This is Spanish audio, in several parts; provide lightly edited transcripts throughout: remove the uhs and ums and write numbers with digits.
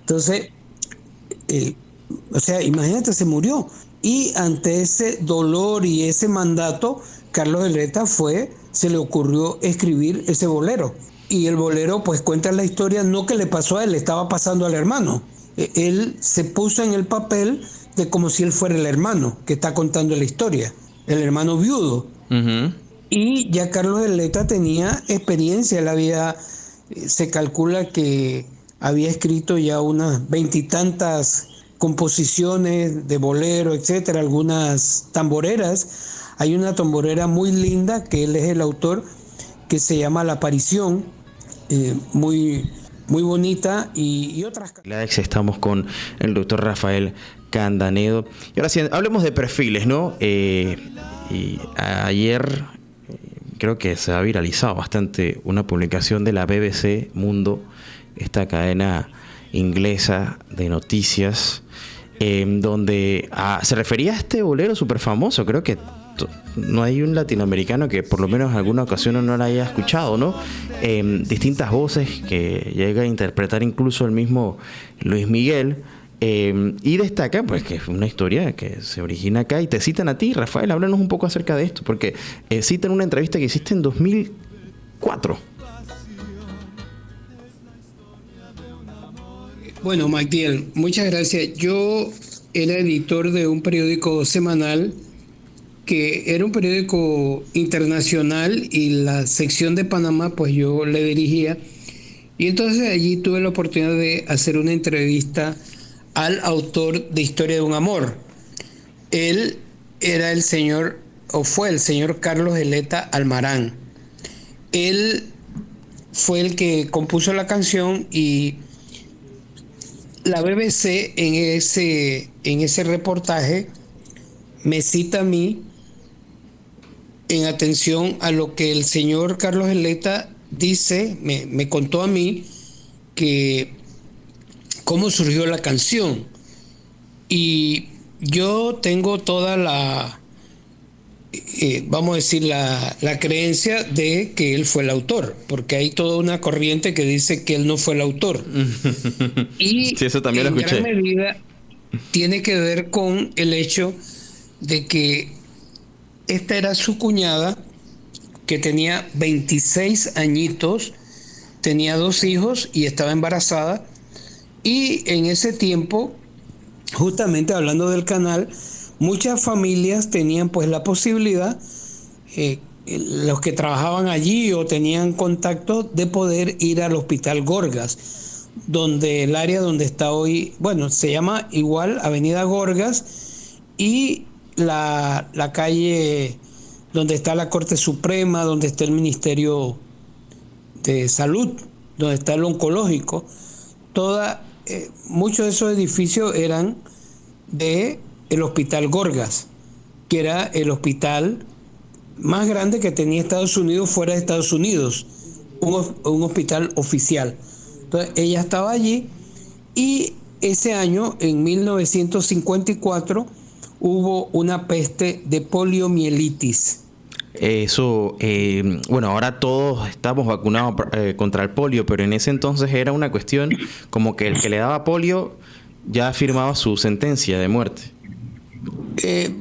Entonces, eh, o sea, imagínate, se murió. Y ante ese dolor y ese mandato, Carlos Eleta se le ocurrió escribir ese bolero. Y el bolero pues cuenta la historia, no que le pasó a él, le estaba pasando al hermano. Él se puso en el papel de como si él fuera el hermano que está contando la historia, el hermano viudo. Uh-huh. Y ya Carlos Eleta tenía experiencia, se calcula que había escrito ya unas 20 y tantas composiciones de bolero, etcétera, algunas tamboreras. Hay una tamborera muy linda que él es el autor, que se llama La Aparición, muy bonita, y otras. Estamos con el doctor Rafael Candanedo. Y ahora sí, hablemos de perfiles, ¿no? Y ayer creo que se ha viralizado bastante una publicación de la BBC Mundo, esta cadena inglesa de noticias, donde se refería a este bolero súper famoso. Creo que no hay un latinoamericano que por lo menos en alguna ocasión no la haya escuchado, ¿no? Distintas voces que llega a interpretar incluso el mismo Luis Miguel. Y destaca pues que es una historia que se origina acá, y te citan a ti, Rafael. Háblanos un poco acerca de esto, porque citan una entrevista que hiciste en 2004. Bueno, Magdiel, muchas gracias. Yo era editor de un periódico semanal que era un periódico internacional, y la sección de Panamá pues yo le dirigía, y entonces allí tuve la oportunidad de hacer una entrevista al autor de Historia de un Amor. Él era el señor, o fue el señor Carlos Eleta Almarán. Él fue el que compuso la canción, y la BBC en ese reportaje me cita a mí en atención a lo que el señor Carlos Eleta dice, me contó a mí que cómo surgió la canción. Y yo tengo toda vamos a decir, la creencia de que él fue el autor, porque hay toda una corriente que dice que él no fue el autor. Y sí, eso también lo escuché. En gran medida tiene que ver con el hecho de que esta era su cuñada, que tenía 26 añitos, tenía 2 hijos y estaba embarazada. Y en ese tiempo, justamente hablando del canal, muchas familias tenían pues la posibilidad, los que trabajaban allí o tenían contacto, de poder ir al Hospital Gorgas, donde el área donde está hoy, bueno, se llama igual Avenida Gorgas, y la calle donde está la Corte Suprema, donde está el Ministerio de Salud, donde está el oncológico. Muchos de esos edificios eran de el Hospital Gorgas, que era el hospital más grande que tenía Estados Unidos fuera de Estados Unidos, un hospital oficial. Entonces ella estaba allí, y ese año, en 1954, hubo una peste de poliomielitis. Eso, bueno, ahora todos estamos vacunados contra el polio, pero en ese entonces era una cuestión como que el que le daba polio ya firmaba su sentencia de muerte.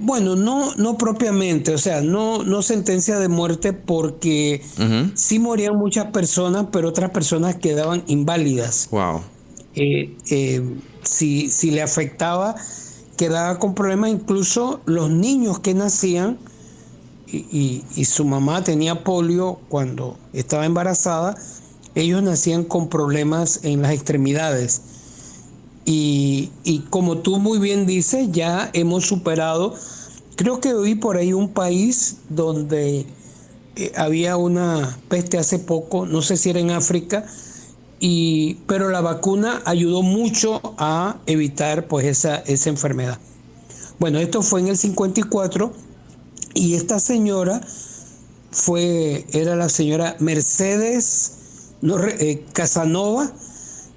Bueno, no propiamente, o sea, no sentencia de muerte, porque uh-huh, sí morían muchas personas, pero otras personas quedaban inválidas. Wow. Si le afectaba, quedaba con problemas. Incluso los niños que nacían, y su mamá tenía polio cuando estaba embarazada, ellos nacían con problemas en las extremidades. Y como tú muy bien dices, ya hemos superado, creo que oí por ahí un país donde había una peste hace poco, no sé si era en África, pero la vacuna ayudó mucho a evitar pues esa enfermedad. Bueno, esto fue en el 54, y esta señora era la señora Mercedes Casanova.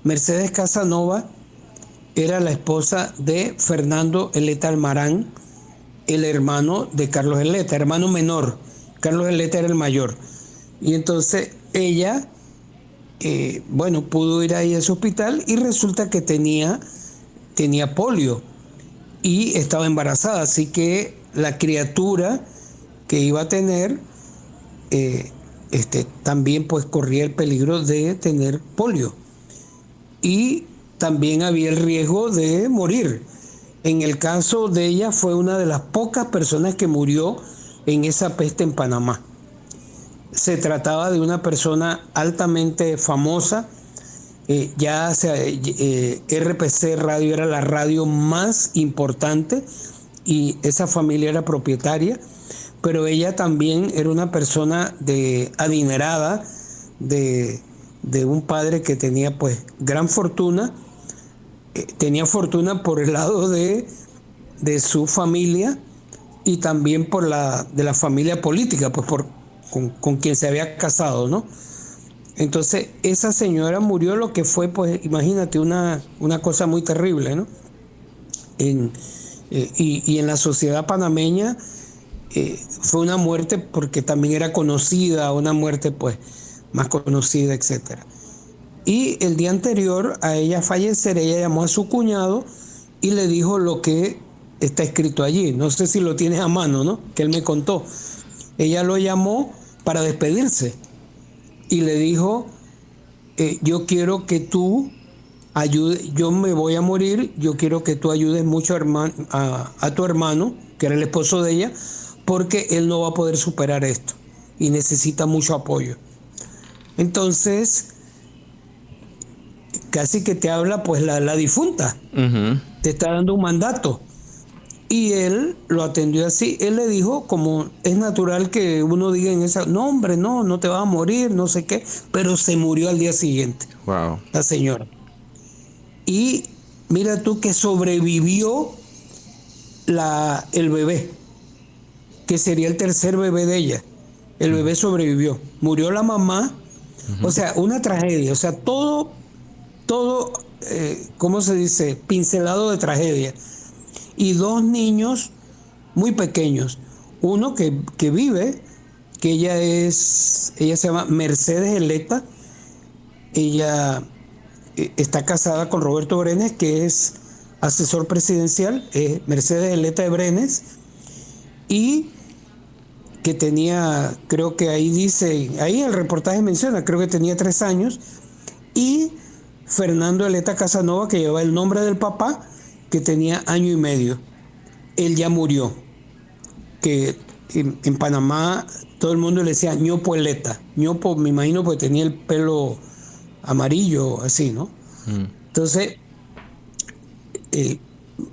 Mercedes Casanova era la esposa de Fernando Eleta Almarán, el hermano de Carlos Eleta, hermano menor. Carlos Eleta era el mayor. Y entonces ella bueno, pudo ir ahí a ese hospital y resulta que tenía polio y estaba embarazada, así que la criatura que iba a tener también pues corría el peligro de tener polio y también había el riesgo de morir. En el caso de ella fue una de las pocas personas que murió en esa peste en Panamá. Se trataba de una persona altamente famosa. RPC Radio era la radio más importante y esa familia era propietaria, pero ella también era una persona adinerada, de un padre que tenía pues gran fortuna. Tenía fortuna por el lado de su familia y también de la familia política, pues con quien se había casado, ¿no? Entonces esa señora murió, lo que fue, pues imagínate, una cosa muy terrible, ¿no? Y en la sociedad panameña fue una muerte porque también era conocida, una muerte pues más conocida, etcétera. Y el día anterior a ella fallecer, ella llamó a su cuñado y le dijo lo que está escrito allí. No sé si lo tienes a mano, ¿no? Que él me contó. Ella lo llamó para despedirse y le dijo, yo quiero que tú ayudes, yo me voy a morir, yo quiero que tú ayudes mucho a tu hermano, que era el esposo de ella, porque él no va a poder superar esto y necesita mucho apoyo. Entonces, casi que te habla pues la difunta, te está dando un mandato. Y él lo atendió así. Él le dijo, como es natural que uno diga en esa, no hombre, no te vas a morir, no sé qué, pero se murió al día siguiente. Wow. La señora. Y mira tú que sobrevivió el bebé, que sería el tercer bebé de ella. El bebé sobrevivió. Murió la mamá. O sea, una tragedia. O sea, todo, ¿cómo se dice? Pincelado de tragedia. Y dos niños muy pequeños. Uno que vive, que ella se llama Mercedes Eleta. Ella está casada con Roberto Brenes, que es asesor presidencial, Mercedes Eleta de Brenes, y que tenía, creo que ahí dice, ahí el reportaje menciona, creo que tenía 3 años, y Fernando Eleta Casanova, que lleva el nombre del papá, que tenía 1 año y medio. Él ya murió, que en Panamá todo el mundo le decía ñopo Eleta. ñopo, me imagino, porque tenía el pelo amarillo, así, ¿no? Entonces,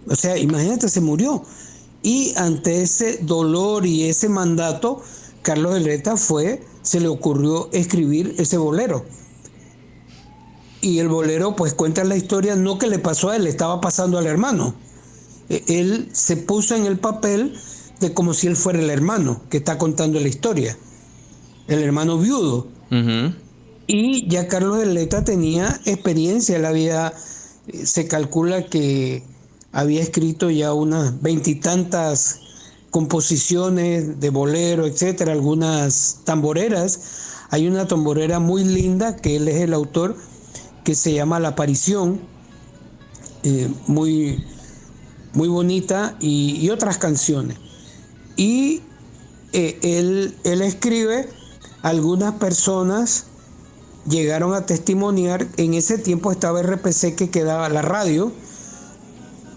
o sea, imagínate, se murió. Y ante ese dolor y ese mandato, Carlos Eleta se le ocurrió escribir ese bolero. Y el bolero pues cuenta la historia, no que le pasó a él, le estaba pasando al hermano. Él se puso en el papel de como si él fuera el hermano que está contando la historia, el hermano viudo. Y ya Carlos Eleta tenía experiencia, se calcula que había escrito ya unas 20 y tantas composiciones de bolero, etcétera, algunas tamboreras. Hay una tamborera muy linda que él es el autor, que se llama La Aparición, muy, muy bonita, y otras canciones. Y él escribe, algunas personas llegaron a testimoniar. En ese tiempo estaba RPC, que quedaba la radio,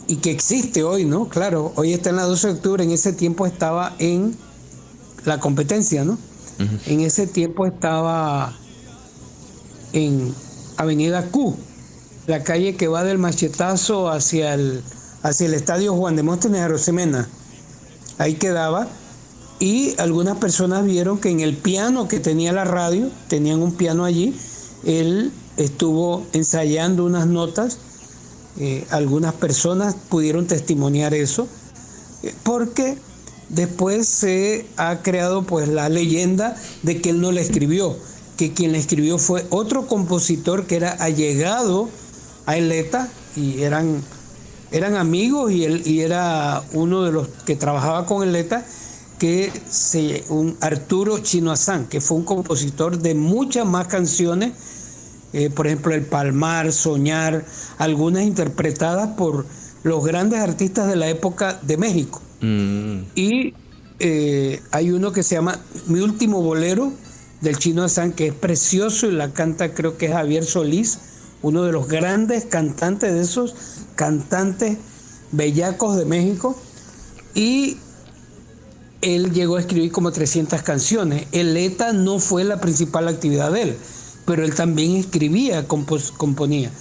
y que existe hoy, ¿no? Claro, hoy está en la 12 de octubre, en ese tiempo estaba en la Competencia, ¿no? En ese tiempo estaba en Avenida Q, la calle que va del Machetazo hacia el estadio Juan de Móstenes Arosemena. Ahí quedaba, y algunas personas vieron que en el piano que tenía la radio, tenían un piano allí, él estuvo ensayando unas notas. Algunas personas pudieron testimoniar eso, porque después se ha creado pues la leyenda de que él no la escribió, que quien la escribió fue otro compositor que era allegado a Eleta, y eran amigos, y era uno de los que trabajaba con Eleta, un Arturo Chino Azán, que fue un compositor de muchas más canciones por ejemplo El Palmar, Soñar, algunas interpretadas por los grandes artistas de la época de México. Y hay uno que se llama Mi Último Bolero, del Chino Hassan, que es precioso y la canta, creo que es Javier Solís, uno de los grandes cantantes, de esos cantantes bellacos de México. Y él llegó a escribir como 300 canciones. El ETA no fue la principal actividad de él, pero él también escribía, componía.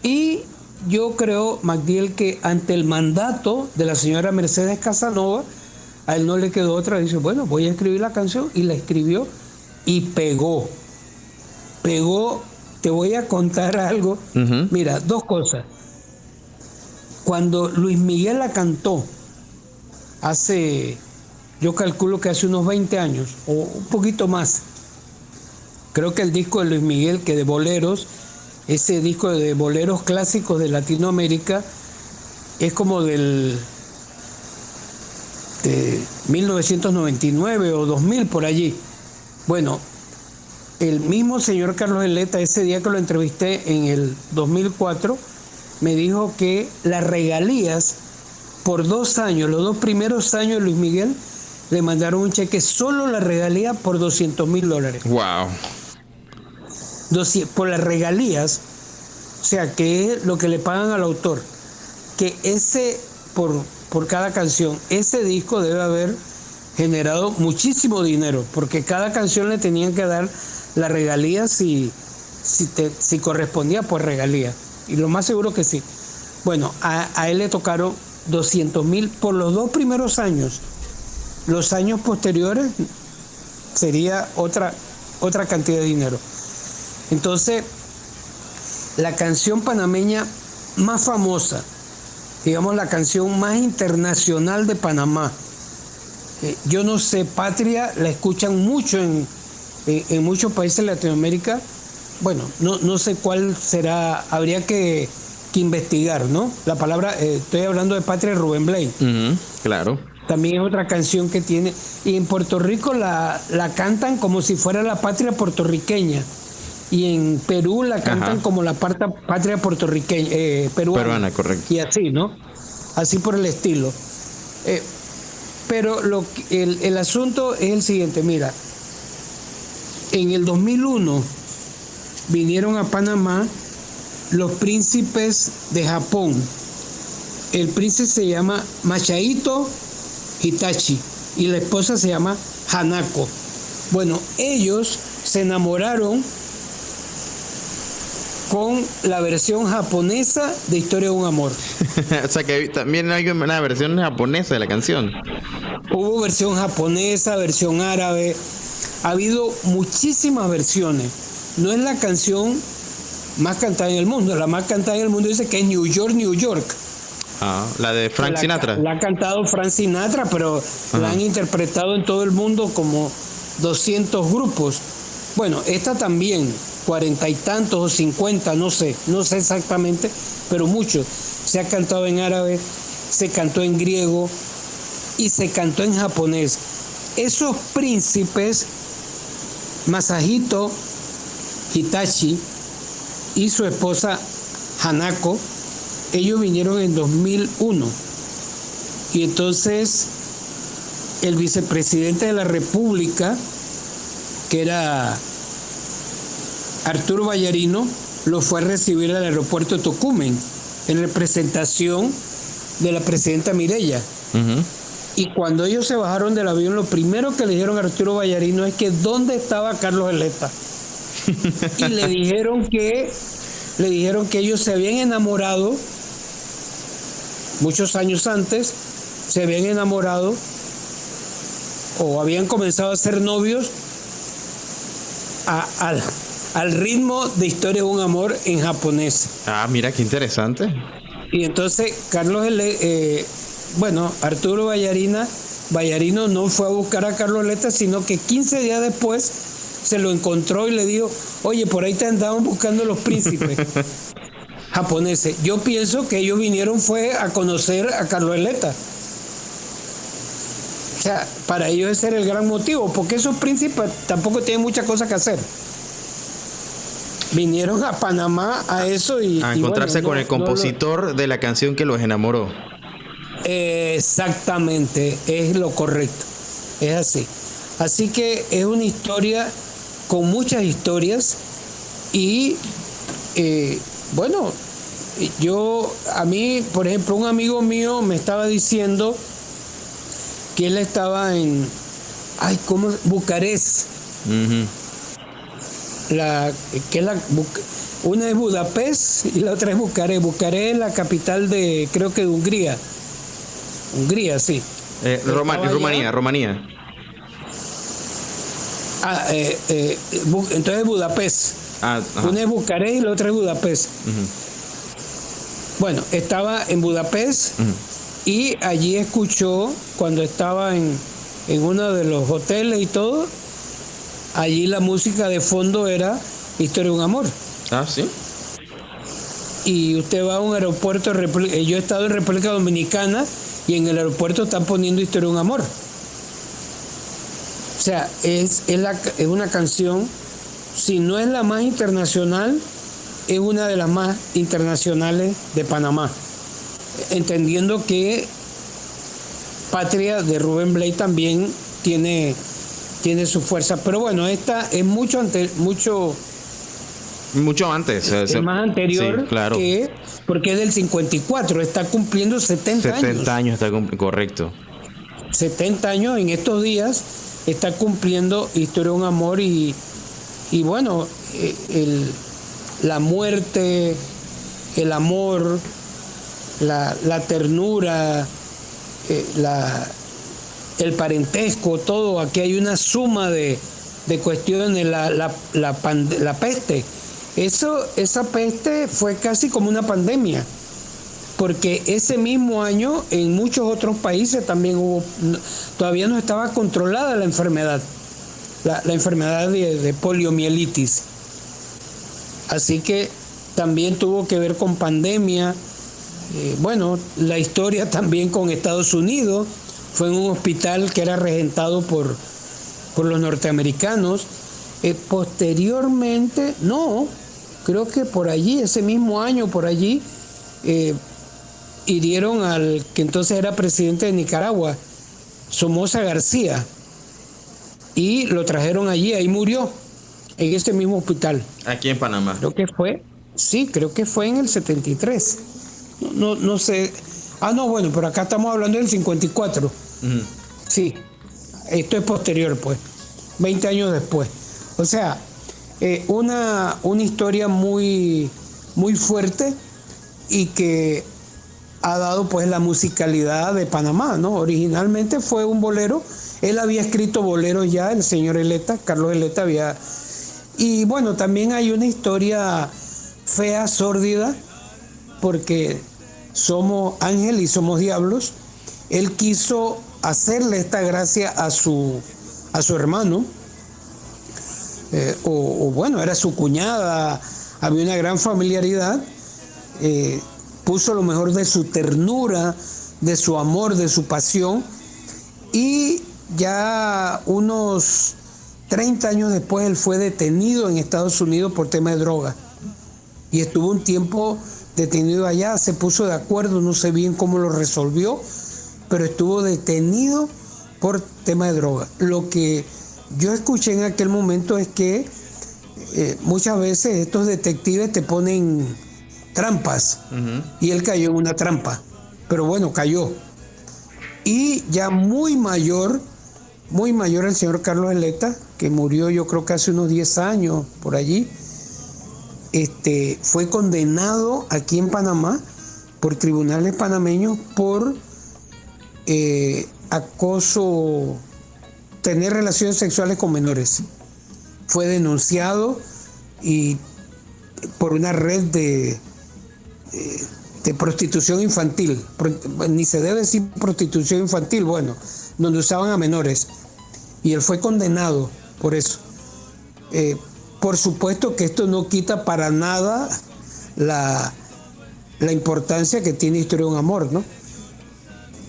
Y yo creo, Magdiel, que ante el mandato de la señora Mercedes Casanova, a él no le quedó otra. Dice, bueno, voy a escribir la canción, y la escribió y pegó. Te voy a contar algo. Mira, dos cosas. Cuando Luis Miguel la cantó, yo calculo que hace unos 20 años, o un poquito más, creo que el disco de Luis Miguel, que de boleros, ese disco de boleros clásicos de Latinoamérica, es como de 1999 o 2000, por allí. Bueno, el mismo señor Carlos Eleta, ese día que lo entrevisté en el 2004, me dijo que las regalías por 2 años, los 2 primeros años de Luis Miguel, le mandaron un cheque, solo la regalía por $200,000. Wow. Por las regalías, o sea, que es lo que le pagan al autor, que por cada canción, ese disco debe haber generado muchísimo dinero, porque cada canción le tenían que dar la regalía si correspondía por regalía, y lo más seguro que sí. Bueno, a él le tocaron $200,000 por los 2 primeros años. Los años posteriores sería otra cantidad de dinero. Entonces, la canción panameña más famosa, digamos la canción más internacional de Panamá, yo no sé, Patria la escuchan mucho en muchos países de Latinoamérica. Bueno, no sé cuál será, habría que investigar, ¿no? La palabra, estoy hablando de Patria de Rubén Blades. Claro. También es otra canción que tiene, y en Puerto Rico la cantan como si fuera la patria puertorriqueña, y en Perú la cantan como la patria puertorriqueña, peruana, correcto. Y así, ¿no? Así por el estilo. Pero el asunto es el siguiente, mira, en el 2001 vinieron a Panamá los príncipes de Japón. El príncipe se llama Masahito Hitachi y la esposa se llama Hanako. Bueno, ellos se enamoraron con la versión japonesa de Historia de un Amor. O sea que también hay una versión japonesa de la canción. Hubo versión japonesa, versión árabe, ha habido muchísimas versiones. No es la canción más cantada en el mundo. La más cantada en el mundo dice que es New York, New York. La de Frank Sinatra. La ha cantado Frank Sinatra, pero la han interpretado en todo el mundo como 200 grupos. Bueno, esta también, 40 y tantos o 50, no sé exactamente, pero mucho. Se ha cantado en árabe, se cantó en griego y se cantó en japonés. Esos príncipes, Masahito Hitachi y su esposa Hanako, ellos vinieron en 2001, y entonces el vicepresidente de la República, que era Arturo Vallarino, lo fue a recibir al aeropuerto de Tocumen en representación de la presidenta Mireya. Y cuando ellos se bajaron del avión, lo primero que le dijeron a Arturo Vallarino es que ¿dónde estaba Carlos Eleta? Y le dijeron que ellos se habían enamorado muchos años antes, se habían enamorado o habían comenzado a ser novios al ritmo de Historia de un Amor en japonés. Mira qué interesante. Y entonces Arturo Vallarino no fue a buscar a Carlos Eleta, sino que 15 días después se lo encontró y le dijo, oye, por ahí te andaban buscando los príncipes japoneses. Yo pienso que ellos vinieron fue a conocer a Carlos Eleta. O sea, para ellos ese era el gran motivo, porque esos príncipes tampoco tienen muchas cosas que hacer. vinieron a Panamá a eso a encontrarse bueno, con el compositor de la canción que los enamoró. Exactamente, es lo correcto, es así. Así que es una historia con muchas historias y bueno, a mí, por ejemplo, un amigo mío me estaba diciendo que él estaba en, Bucarest. Uh-huh. Una es Budapest y la otra es Bucarest. Bucarest es la capital creo que de Hungría. Hungría, sí. Rumanía. Entonces Budapest. Una es Bucarest y la otra es Budapest. Uh-huh. Bueno, estaba en Budapest. Uh-huh. Y allí escuchó, cuando estaba en uno de los hoteles y todo, allí la música de fondo era Historia de un amor. Ah, ¿sí? Y usted va a un aeropuerto, yo he estado en República Dominicana y en el aeropuerto están poniendo Historia de un amor. O sea, es una canción, si no es la más internacional, es una de las más internacionales de Panamá. Entendiendo que Patria de Rubén Blades también tiene su fuerza. Pero bueno, esta es mucho antes. Es más anterior, sí, claro. Porque es del 54, está cumpliendo 70 años. 70 años está correcto. 70 años en estos días está cumpliendo Historia de un amor y bueno, la muerte, el amor, la ternura, el parentesco, todo. Aquí hay una suma de cuestiones. La peste. Esa peste fue casi como una pandemia, porque ese mismo año en muchos otros países también todavía no estaba controlada la enfermedad, la enfermedad de poliomielitis. Así que también tuvo que ver con pandemia. Bueno, la historia también con Estados Unidos, fue en un hospital que era regentado por los norteamericanos. Posteriormente, creo que por allí, ese mismo año, por allí, hirieron al que entonces era presidente de Nicaragua, Somoza García, y lo trajeron allí, ahí murió, en ese mismo hospital. Aquí en Panamá. Creo que fue en el 73. No sé. Bueno, pero acá estamos hablando del 54. Uh-huh. Sí, esto es posterior, pues, 20 años después. O sea, una historia muy, muy fuerte y que ha dado pues la musicalidad de Panamá, ¿no? Originalmente fue un bolero. Él había escrito boleros ya, el señor Eleta, Carlos Eleta había. Y bueno, también hay una historia fea, sórdida, porque somos ángel y somos diablos. Él quiso hacerle esta gracia a su hermano, bueno, era su cuñada, había una gran familiaridad, puso lo mejor de su ternura, de su amor, de su pasión, y ya unos 30 años después él fue detenido en Estados Unidos por tema de droga y estuvo un tiempo detenido allá, se puso de acuerdo, no sé bien cómo lo resolvió, pero estuvo detenido por tema de droga. Lo que yo escuché en aquel momento es que muchas veces estos detectives te ponen trampas, uh-huh, y él cayó en una trampa, pero bueno, cayó. Y ya muy mayor el señor Carlos Eleta, que murió yo creo que hace unos 10 años por allí, fue condenado aquí en Panamá por tribunales panameños por acoso, tener relaciones sexuales con menores. Fue denunciado y por una red de prostitución infantil, ni se debe decir prostitución infantil, bueno, donde usaban a menores, y él fue condenado por eso. Por supuesto que esto no quita para nada la importancia que tiene Historia de un amor, ¿no?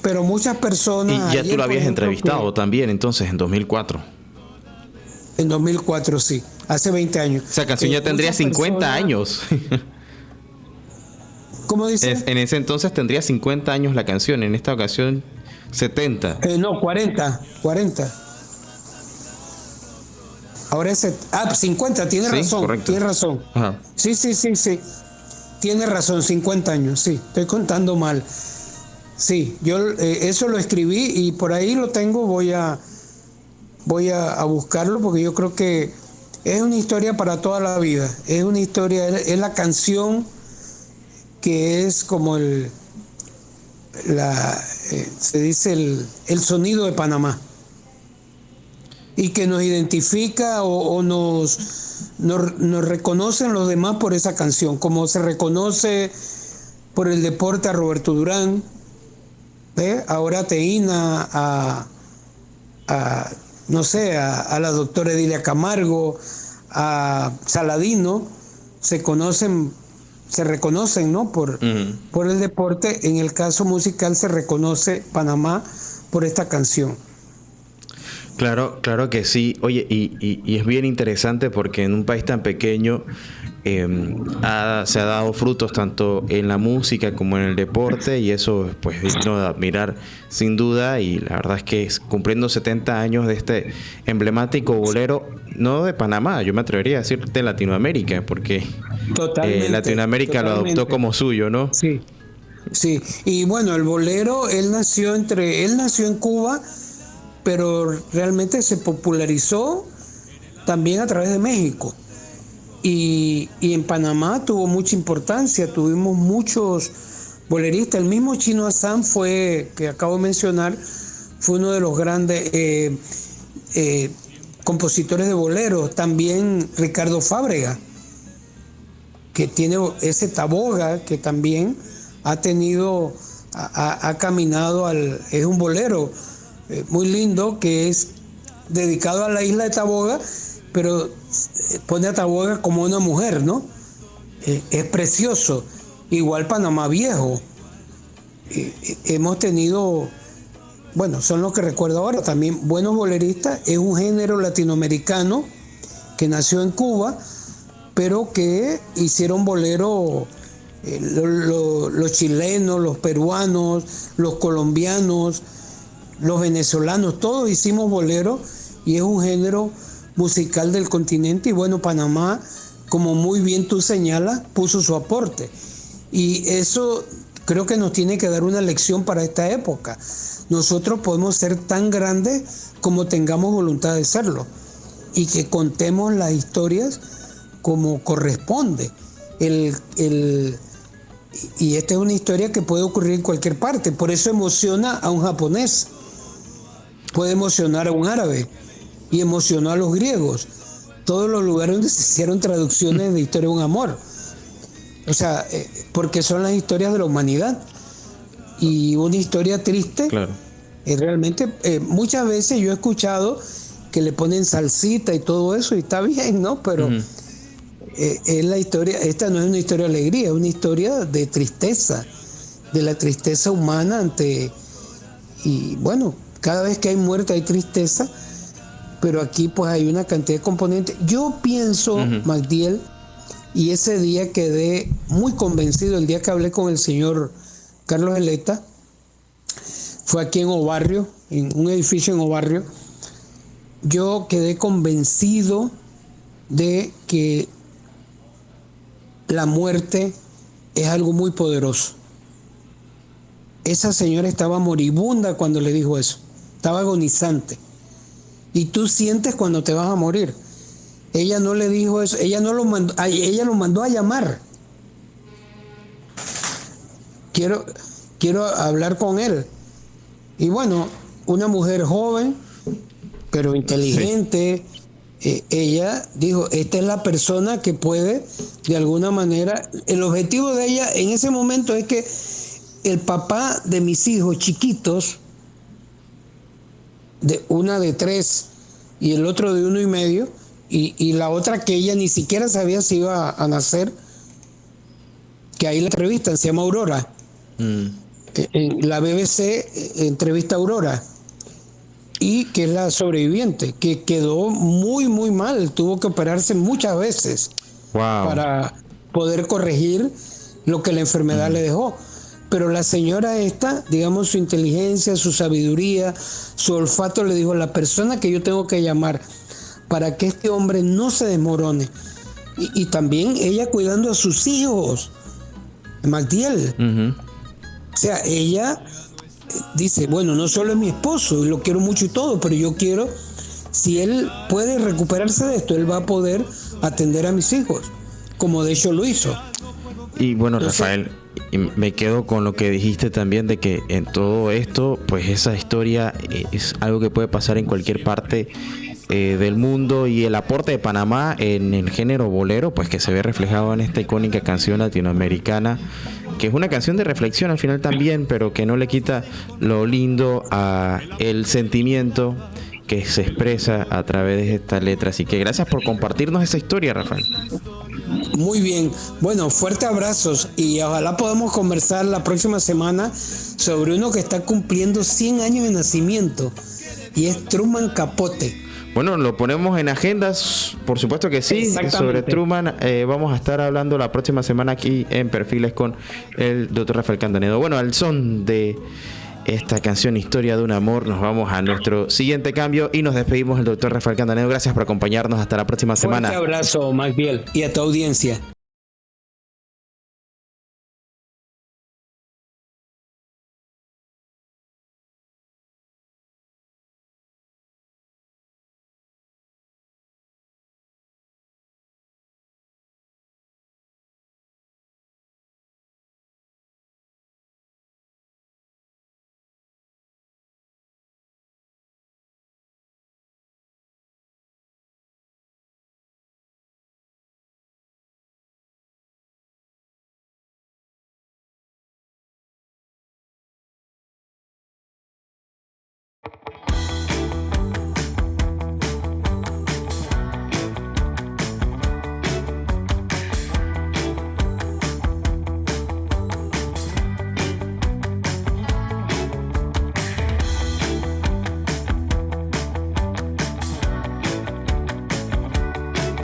Pero muchas personas... Y ya tú lo habías entrevistado también, entonces, en 2004. En 2004, sí. hace 20 años. Esa canción ya tendría 50 años. ¿Cómo dice? En ese entonces tendría 50 años la canción, en esta ocasión 70. No, 40. Ahora es 50, tiene razón, correcto. Tiene razón. Ajá. Sí. Tiene razón, 50 años, sí, estoy contando mal. Sí, yo eso lo escribí y por ahí lo tengo, voy a buscarlo porque yo creo que es una historia para toda la vida. Es una historia, es la canción que es como se dice el sonido de Panamá y que nos identifica o nos reconocen los demás por esa canción, como se reconoce por el deporte a Roberto Durán, ahora Teína no sé, a la doctora Edilia Camargo, a Saladino, se reconocen, ¿no? Por el deporte. En el caso musical se reconoce Panamá por esta canción. Claro que sí. Oye, y es bien interesante porque en un país tan pequeño se ha dado frutos tanto en la música como en el deporte, y eso pues digno de admirar sin duda. Y la verdad es que cumpliendo 70 años de este emblemático bolero, no de Panamá, yo me atrevería a decir de Latinoamérica, porque Latinoamérica lo adoptó como suyo, ¿no? Sí. Y bueno, el bolero, él nació en Cuba, pero realmente se popularizó también a través de México. Y en Panamá tuvo mucha importancia, tuvimos muchos boleristas. El mismo Chino Hassan que acabo de mencionar, fue uno de los grandes compositores de boleros. También Ricardo Fábrega, que tiene ese Taboga, que también ha caminado es un bolero muy lindo, que es dedicado a la isla de Taboga, pero pone a Taboga como una mujer, ¿no? Es precioso. Igual Panamá Viejo. Hemos tenido, bueno, son los que recuerdo ahora, también buenos boleristas. Es un género latinoamericano que nació en Cuba, pero que hicieron bolero los chilenos, los peruanos, los colombianos, los venezolanos, todos hicimos bolero, y es un género musical del continente. Y bueno, Panamá, como muy bien tú señalas, puso su aporte, y eso creo que nos tiene que dar una lección para esta época. Nosotros podemos ser tan grandes como tengamos voluntad de serlo, y que contemos las historias como corresponde. Y esta es una historia que puede ocurrir en cualquier parte, por eso emociona a un japonés, puede emocionar a un árabe, y emocionó a los griegos, todos los lugares donde se hicieron traducciones de Historia de un amor. O sea, porque son las historias de la humanidad, y una historia triste. Claro. Realmente muchas veces yo he escuchado que le ponen salsita y todo eso, y está bien, ¿no? Pero es la historia, esta no es una historia de alegría, es una historia de tristeza, de la tristeza humana y bueno, cada vez que hay muerte hay tristeza, pero aquí pues hay una cantidad de componentes. Yo pienso, Magdiel, y ese día quedé muy convencido, el día que hablé con el señor Carlos Eleta, fue aquí en Obarrio, en un edificio en Obarrio. Yo quedé convencido de que la muerte es algo muy poderoso. Esa señora estaba moribunda cuando le dijo eso, estaba agonizante. Y tú sientes cuando te vas a morir. Ella no le dijo eso, ella lo mandó a llamar. Quiero hablar con él. Y bueno, una mujer joven, pero inteligente, ella dijo, esta es la persona que puede, de alguna manera, el objetivo de ella en ese momento es que el papá de mis hijos chiquitos, una de 3 y el otro de 1 y medio, y la otra que ella ni siquiera sabía si iba a nacer, que ahí la entrevistan, se llama Aurora. En la BBC entrevista a Aurora. y que es la sobreviviente, que quedó muy, muy mal, tuvo que operarse muchas veces para poder corregir lo que la enfermedad le dejó. Pero la señora esta, digamos, su inteligencia, su sabiduría, su olfato le dijo, la persona que yo tengo que llamar para que este hombre no se desmorone. Y también ella cuidando a sus hijos, Magdiel. O sea, ella dice, bueno, no solo es mi esposo, y lo quiero mucho y todo, pero yo quiero, si él puede recuperarse de esto, él va a poder atender a mis hijos, como de hecho lo hizo. Y bueno, Rafael, me quedo con lo que dijiste también de que en todo esto, pues esa historia es algo que puede pasar en cualquier parte del mundo, y el aporte de Panamá en el género bolero, pues que se ve reflejado en esta icónica canción latinoamericana, que es una canción de reflexión al final también, pero que no le quita lo lindo a el sentimiento que se expresa a través de esta letra. Así que gracias por compartirnos esa historia, Rafael. Muy bien, bueno, fuertes abrazos y ojalá podamos conversar la próxima semana sobre uno que está cumpliendo 100 años de nacimiento, y es Truman Capote. Bueno, lo ponemos en agendas, por supuesto que sí. Sobre Truman vamos a estar hablando la próxima semana aquí en Perfiles con el Dr. Rafael Candanedo. Bueno, al son de esta canción Historia de un Amor, nos vamos a nuestro siguiente cambio y nos despedimos del Dr. Rafael Candanedo. Gracias por acompañarnos, hasta la próxima semana. Un abrazo, Magdiel, y a tu audiencia.